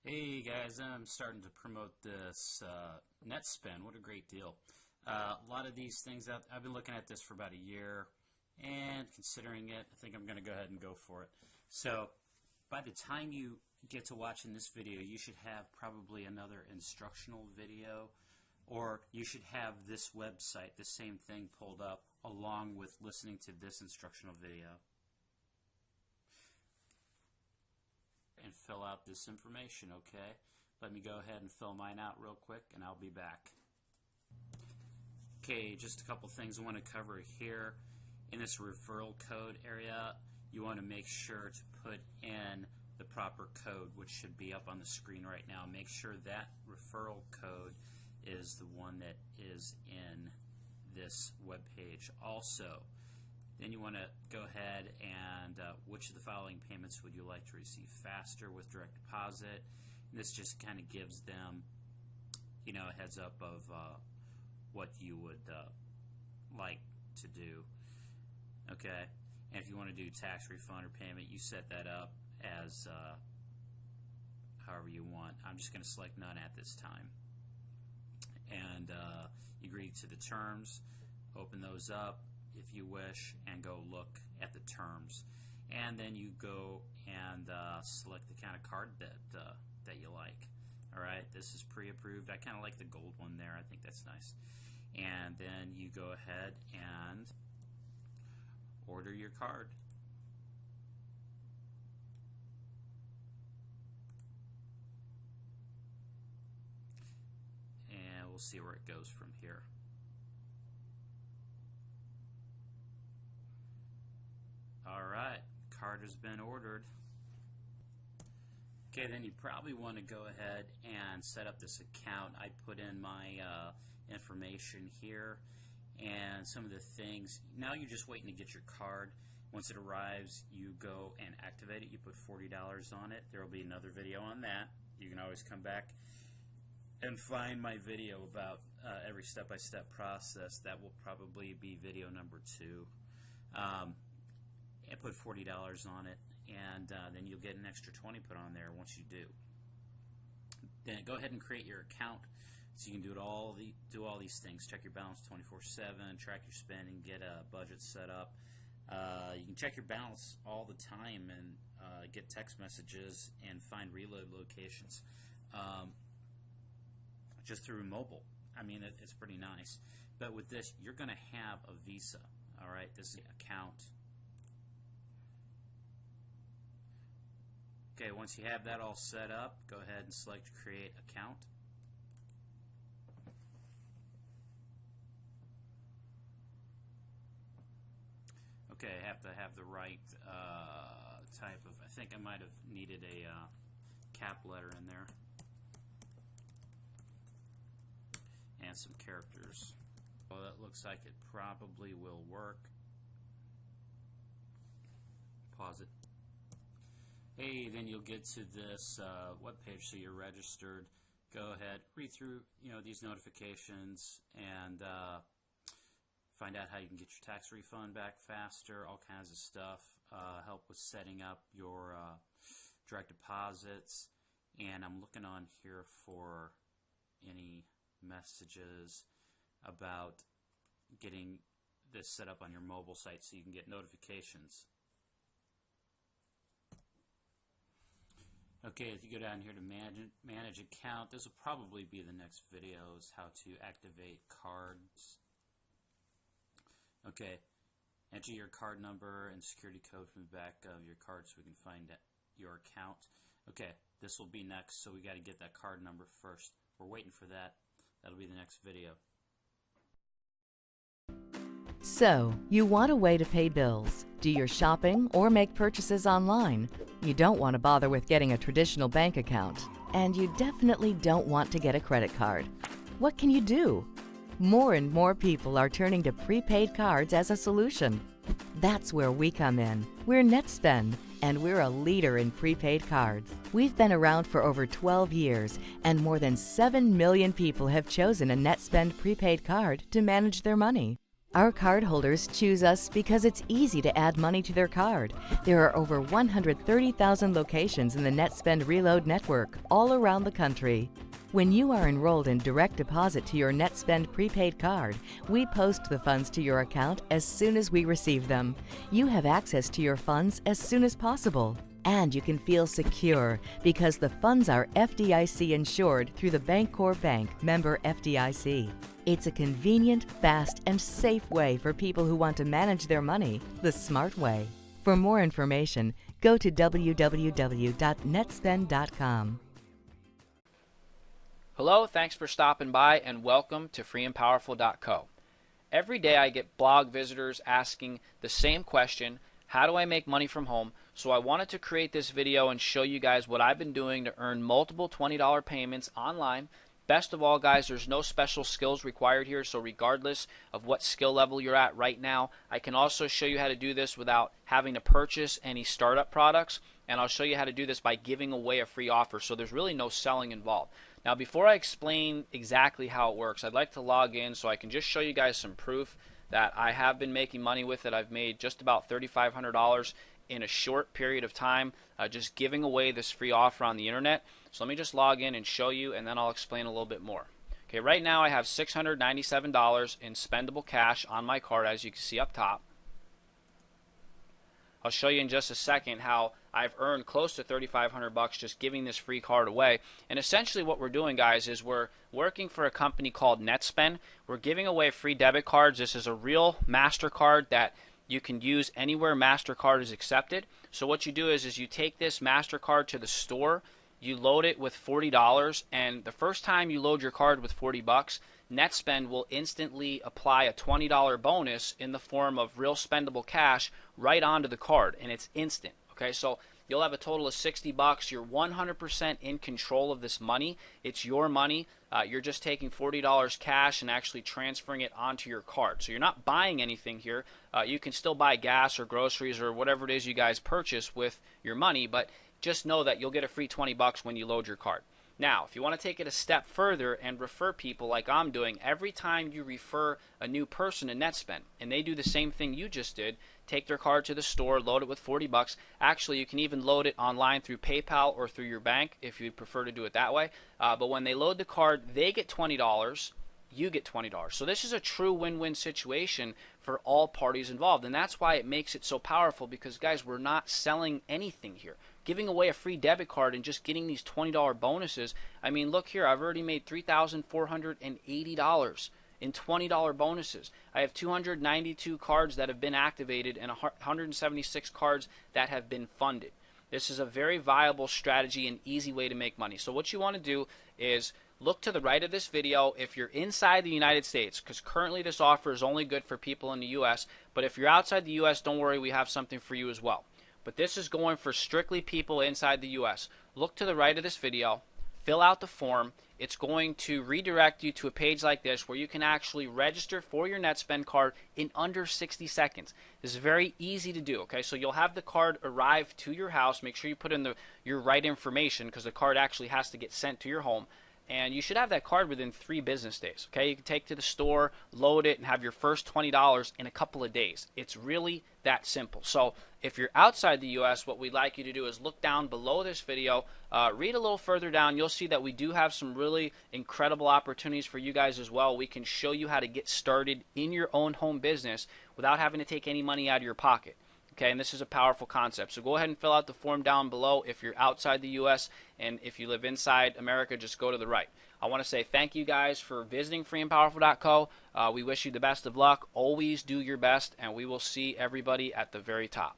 Hey guys, I'm starting to promote this Netspend. What a great deal. A lot of these things, I've been looking at this for about a year and considering it. I think I'm going to go ahead and go for it. So by the time you get to watching this video, you should have probably another instructional video, or you should have this website, the same thing pulled up along with listening to this instructional video. And fill out this information, okay? Let me go ahead and fill mine out real quick and I'll be back. Okay, just a couple things I want to cover here. In this referral code area, you want to make sure to put in the proper code, which should be up on the screen right now. Make sure that referral code is the one that is in this web page. Also, then you want to go ahead and which of the following payments would you like to receive faster with direct deposit? And this just kind of gives them, a heads up of what you would like to do. Okay, and if you want to do tax refund or payment, you set that up as however you want. I'm just going to select none at this time, and you agree to the terms. Open those up if you wish and go look at the terms, and then you go and select the kind of card that you like. Alright, this is pre-approved. I kind of like the gold one there. I think that's nice. And then you go ahead and order your card. And we'll see where it goes from here. Alright, card has been ordered. Okay, then you probably want to go ahead and set up this account. I put in my information here and some of the things. Now you're just waiting to get your card. Once it arrives, you go and activate it. You put $40 on it. There will be another video on that. You can always come back and find my video about every step-by-step process. That will probably be video number 2. And put $40 on it, and then you'll get an extra $20 put on there once you do. Then go ahead and create your account so you can do all these things. Check your balance 24/7, track your spending, get a budget set up. You can check your balance all the time and get text messages and find reload locations just through mobile. I mean, it's pretty nice. But with this, you're going to have a Visa. All right, this is the account. Okay, once you have that all set up, go ahead and select Create Account. Okay, I have to have the right type of, I think I might have needed a cap letter in there. And some characters. Well, that looks like it probably will work. Pause it. Hey, then you'll get to this web page, so you're registered. Go ahead, read through these notifications and find out how you can get your tax refund back faster, all kinds of stuff. Help with setting up your direct deposits. And I'm looking on here for any messages about getting this set up on your mobile site so you can get notifications. Okay, if you go down here to manage account, this will probably be the next video, is how to activate cards. Okay, enter your card number and security code from the back of your card so we can find your account. Okay, this will be next, so we got to get that card number first. We're waiting for that. That'll be the next video. So, you want a way to pay bills, do your shopping, or make purchases online. You don't want to bother with getting a traditional bank account, and you definitely don't want to get a credit card. What can you do? More and more people are turning to prepaid cards as a solution. That's where we come in. We're Netspend, and we're a leader in prepaid cards. We've been around for over 12 years, and more than 7 million people have chosen a Netspend prepaid card to manage their money. Our cardholders choose us because it's easy to add money to their card. There are over 130,000 locations in the Netspend Reload network all around the country. When you are enrolled in direct deposit to your Netspend prepaid card, we post the funds to your account as soon as we receive them. You have access to your funds as soon as possible. And you can feel secure because the funds are FDIC insured through the Bancorp Bank member FDIC. It's a convenient, fast, and safe way for people who want to manage their money the smart way. For more information, go to www.netspend.com. Hello, thanks for stopping by and welcome to freeandpowerful.co. Every day I get blog visitors asking the same question, how do I make money from home? So I wanted to create this video and show you guys what I've been doing to earn multiple $20 payments online. Best of all, guys, there's no special skills required here, so regardless of what skill level you're at right now, I can also show you how to do this without having to purchase any startup products, and I'll show you how to do this by giving away a free offer, so there's really no selling involved. Now, before I explain exactly how it works, I'd like to log in so I can just show you guys some proof that I have been making money with it. I've made just about $3,500 in a short period of time just giving away this free offer on the internet. So let me just log in and show you, and then I'll explain a little bit more. Okay, right now I have $697 in spendable cash on my card, as you can see up top. I'll show you in just a second how I've earned close to $3,500 just giving this free card away. And essentially what we're doing, guys, is we're working for a company called Netspend. We're giving away free debit cards. This is a real MasterCard that you can use anywhere MasterCard is accepted. So what you do is you take this MasterCard to the store, you load it with $40, and the first time you load your card with $40, Netspend will instantly apply a $20 bonus in the form of real spendable cash right onto the card, and it's instant. Okay, so you'll have a total of $60. You're 100% in control of this money. It's your money. You're just taking $40 cash and actually transferring it onto your card. So you're not buying anything here. You can still buy gas or groceries or whatever it is you guys purchase with your money, but just know that you'll get a free $20 when you load your card. Now, if you want to take it a step further and refer people like I'm doing, every time you refer a new person to Netspend and they do the same thing you just did, take their card to the store, load it with $40. Actually, you can even load it online through PayPal or through your bank if you prefer to do it that way. But when they load the card, they get $20. You get $20. So this is a true win-win situation for all parties involved. And that's why it makes it so powerful because, guys, we're not selling anything here. Giving away a free debit card and just getting these $20 bonuses. I mean, look here. I've already made $3,480 in $20 bonuses. I have 292 cards that have been activated and 176 cards that have been funded. This is a very viable strategy and easy way to make money. So what you want to do is look to the right of this video if you're inside the United States, because currently this offer is only good for people in the U.S., but if you're outside the U.S., don't worry, we have something for you as well. But this is going for strictly people inside the U.S. Look to the right of this video, fill out the form. It's going to redirect you to a page like this where you can actually register for your Netspend card in under 60 seconds. This is very easy to do, okay? So you'll have the card arrive to your house. Make sure you put in your right information because the card actually has to get sent to your home. And you should have that card within 3 business days, okay? You can take it to the store, load it, and have your first $20 in a couple of days. It's really that simple. So if you're outside the U.S., what we'd like you to do is look down below this video, read a little further down. You'll see that we do have some really incredible opportunities for you guys as well. We can show you how to get started in your own home business without having to take any money out of your pocket. Okay, and this is a powerful concept. So go ahead and fill out the form down below if you're outside the U.S., and if you live inside America, just go to the right. I want to say thank you guys for visiting freeandpowerful.co. We wish you the best of luck. Always do your best, and we will see everybody at the very top.